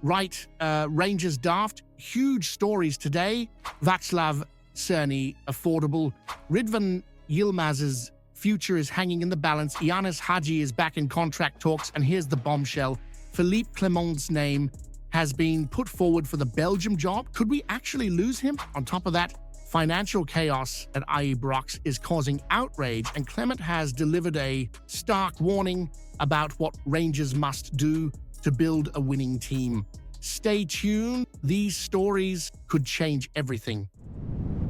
Right, Rangers daft. Huge stories today. Václav Cerny, affordable. Ridvan Yilmaz's future is hanging in the balance. Yilmaz Haji is back in contract talks. And here's the bombshell. Philippe Clement's name has been put forward for the Belgium job. Could we actually lose him? On top of that, financial chaos at Ibrox is causing outrage, and Clement has delivered a stark warning about what Rangers must do to build a winning team. Stay tuned. These stories could change everything.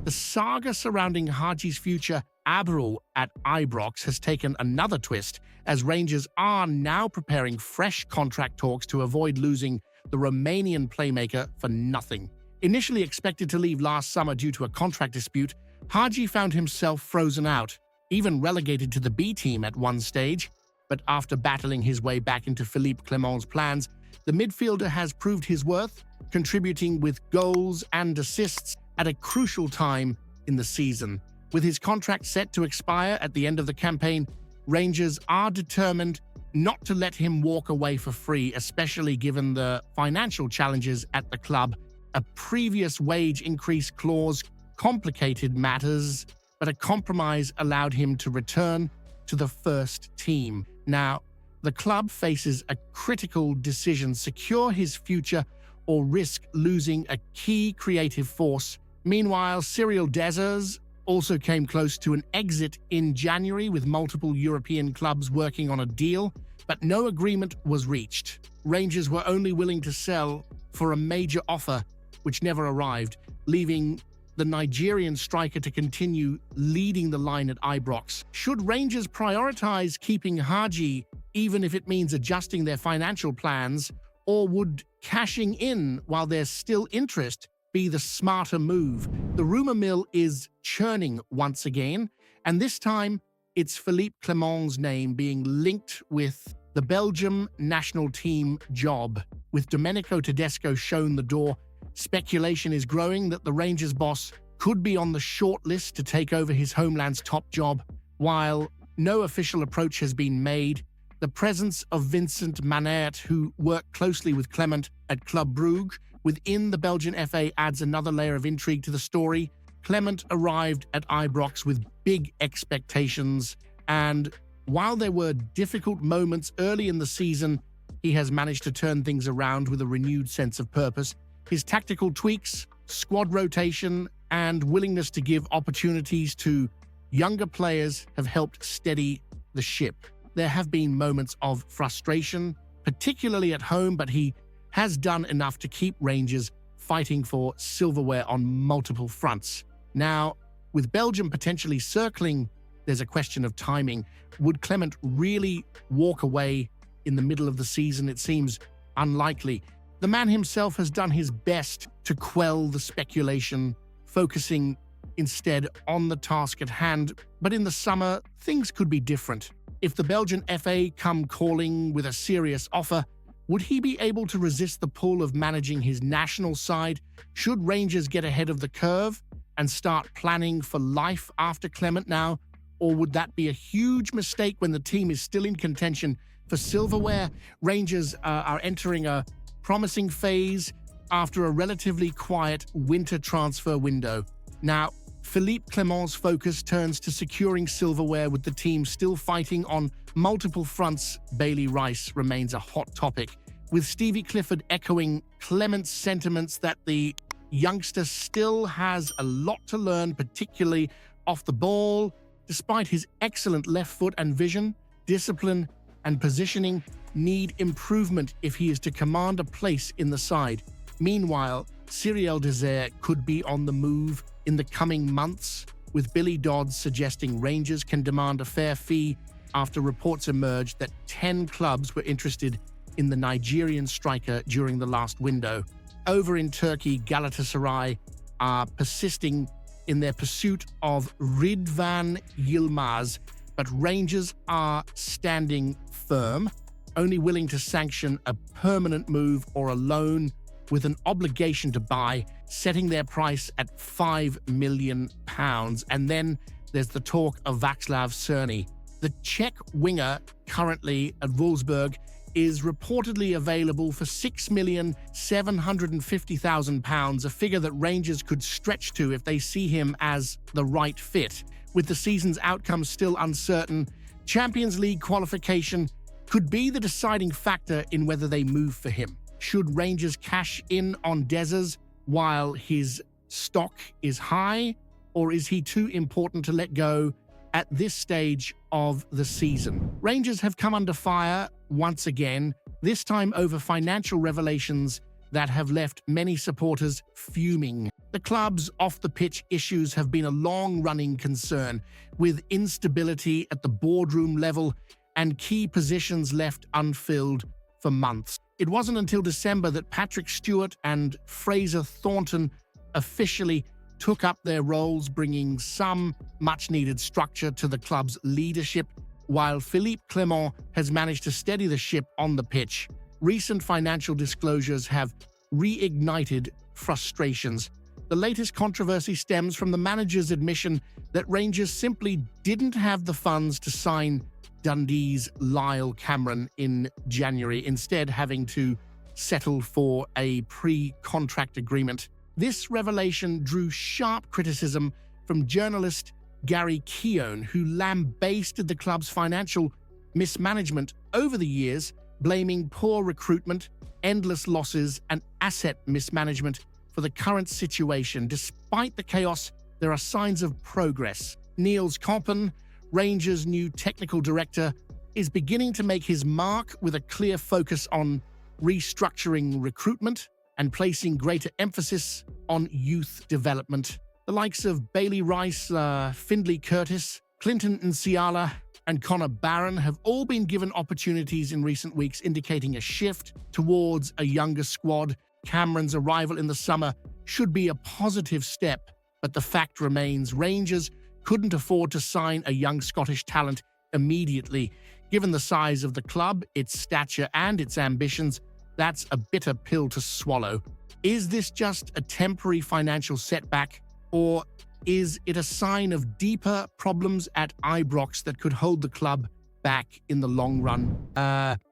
The saga surrounding Haji's future Abril at Ibrox has taken another twist, as Rangers are now preparing fresh contract talks to avoid losing the Romanian playmaker for nothing. Initially expected to leave last summer due to a contract dispute, Haji found himself frozen out, even relegated to the B team at one stage. But after battling his way back into Philippe Clement's plans, the midfielder has proved his worth, contributing with goals and assists at a crucial time in the season. With his contract set to expire at the end of the campaign, Rangers are determined not to let him walk away for free, especially given the financial challenges at the club. A previous wage increase clause complicated matters, but a compromise allowed him to return to the first team. Now, the club faces a critical decision: secure his future or risk losing a key creative force. Meanwhile, Haji and Deser also came close to an exit in January, with multiple European clubs working on a deal, but no agreement was reached. Rangers were only willing to sell for a major offer, which never arrived, leaving the Nigerian striker to continue leading the line at Ibrox. Should Rangers prioritize keeping Haji, even if it means adjusting their financial plans, or would cashing in while there's still interest be the smarter move? The rumor mill is churning once again, and this time it's Philippe Clement's name being linked with the Belgium national team job. With Domenico Tedesco shown the door, speculation is growing that the Rangers boss could be on the short list to take over his homeland's top job. While no official approach has been made, the presence of Vincent Manert, who worked closely with Clement at Club Brugge within the Belgian FA, adds another layer of intrigue to the story. Clement arrived at Ibrox with big expectations, and while there were difficult moments early in the season, he has managed to turn things around with a renewed sense of purpose. His tactical tweaks, squad rotation, and willingness to give opportunities to younger players have helped steady the ship. There have been moments of frustration, particularly at home, but he has done enough to keep Rangers fighting for silverware on multiple fronts. Now, with Belgium potentially circling, there's a question of timing. Would Clement really walk away in the middle of the season? It seems unlikely. The man himself has done his best to quell the speculation, focusing instead on the task at hand. But in the summer, things could be different. If the Belgian FA come calling with a serious offer, would he be able to resist the pull of managing his national side? Should Rangers get ahead of the curve and start planning for life after Clement now? Or would that be a huge mistake when the team is still in contention for silverware? Rangers are entering a promising phase after a relatively quiet winter transfer window. Now, Philippe Clement's focus turns to securing silverware, with the team still fighting on multiple fronts. Bailey Rice remains a hot topic, with Stevie Clifford echoing Clement's sentiments that the youngster still has a lot to learn, particularly off the ball. Despite his excellent left foot and vision, discipline and positioning need improvement if he is to command a place in the side. Meanwhile, Haji and Deser could be on the move in the coming months, with Billy Dodds suggesting Rangers can demand a fair fee after reports emerged that 10 clubs were interested in the Nigerian striker during the last window. Over in Turkey, Galatasaray are persisting in their pursuit of Ridvan Yilmaz, but Rangers are standing firm, only willing to sanction a permanent move or a loan with an obligation to buy, setting their price at £5 million. And then there's the talk of Václav Cerny. The Czech winger, currently at Wolfsburg, is reportedly available for £6,750,000, a figure that Rangers could stretch to if they see him as the right fit. With the season's outcome still uncertain, Champions League qualification could be the deciding factor in whether they move for him. Should Rangers cash in on Deser while his stock is high, or is he too important to let go at this stage of the season? Rangers have come under fire once again, this time over financial revelations that have left many supporters fuming. The club's off-the-pitch issues have been a long-running concern, with instability at the boardroom level and key positions left unfilled for months. It wasn't until December that Patrick Stewart and Fraser Thornton officially took up their roles, bringing some much-needed structure to the club's leadership, while Philippe Clement has managed to steady the ship on the pitch. Recent financial disclosures have reignited frustrations. The latest controversy stems from the manager's admission that Rangers simply didn't have the funds to sign Dundee's Lyle Cameron in January, instead having to settle for a pre-contract agreement. This revelation drew sharp criticism from journalist Gary Keown, who lambasted the club's financial mismanagement over the years, blaming poor recruitment, endless losses, and asset mismanagement for the current situation. Despite the chaos, there are signs of progress. Niels Koppen, Rangers' new technical director, is beginning to make his mark with a clear focus on restructuring recruitment and placing greater emphasis on youth development. The likes of Bailey Rice, Findlay Curtis, Clinton Nsiala, and Connor Barron have all been given opportunities in recent weeks, indicating a shift towards a younger squad. Cameron's arrival in the summer should be a positive step, but the fact remains Rangers couldn't afford to sign a young Scottish talent immediately. Given the size of the club, its stature, and its ambitions, that's a bitter pill to swallow. Is this just a temporary financial setback, or is it a sign of deeper problems at Ibrox that could hold the club back in the long run?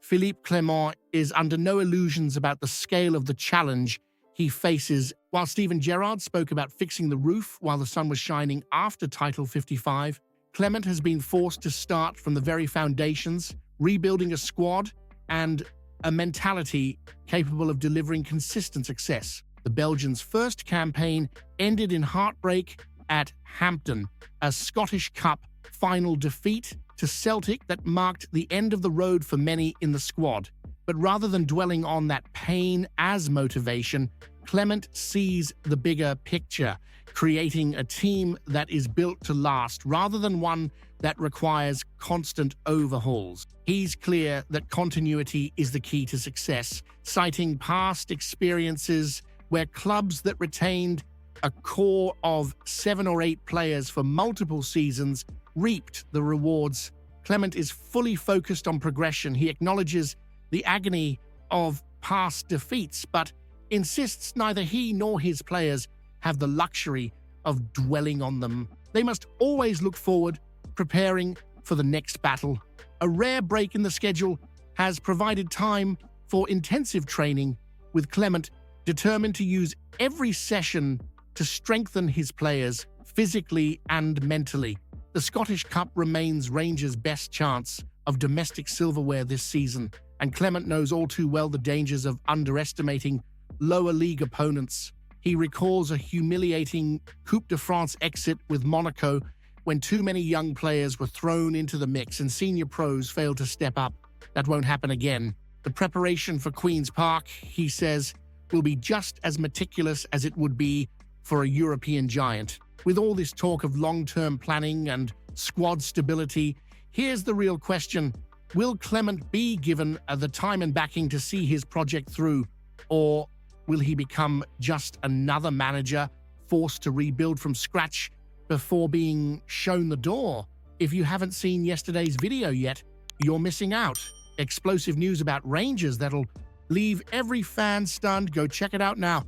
Philippe Clement is under no illusions about the scale of the challenge he faces. While Steven Gerrard spoke about fixing the roof while the sun was shining after Title 55, Clement has been forced to start from the very foundations, rebuilding a squad and a mentality capable of delivering consistent success. The Belgians' first campaign ended in heartbreak at Hampton, a Scottish Cup final defeat to Celtic that marked the end of the road for many in the squad. But rather than dwelling on that pain as motivation, Clement sees the bigger picture, creating a team that is built to last rather than one that requires constant overhauls. He's clear that continuity is the key to success, citing past experiences where clubs that retained a core of 7 or 8 players for multiple seasons reaped the rewards. Clement is fully focused on progression. He acknowledges the agony of past defeats, but insists neither he nor his players have the luxury of dwelling on them. They must always look forward, preparing for the next battle. A rare break in the schedule has provided time for intensive training, with Clement determined to use every session to strengthen his players physically and mentally. The Scottish Cup remains Rangers' best chance of domestic silverware this season, and Clement knows all too well the dangers of underestimating lower league opponents. He recalls a humiliating Coupe de France exit with Monaco when too many young players were thrown into the mix and senior pros failed to step up. That won't happen again. The preparation for Queen's Park, he says, will be just as meticulous as it would be for a European giant. With all this talk of long-term planning and squad stability, here's the real question. Will Clement be given the time and backing to see his project through, or will he become just another manager forced to rebuild from scratch before being shown the door? If you haven't seen yesterday's video yet, you're missing out. Explosive news about Rangers that'll leave every fan stunned. Go check it out now.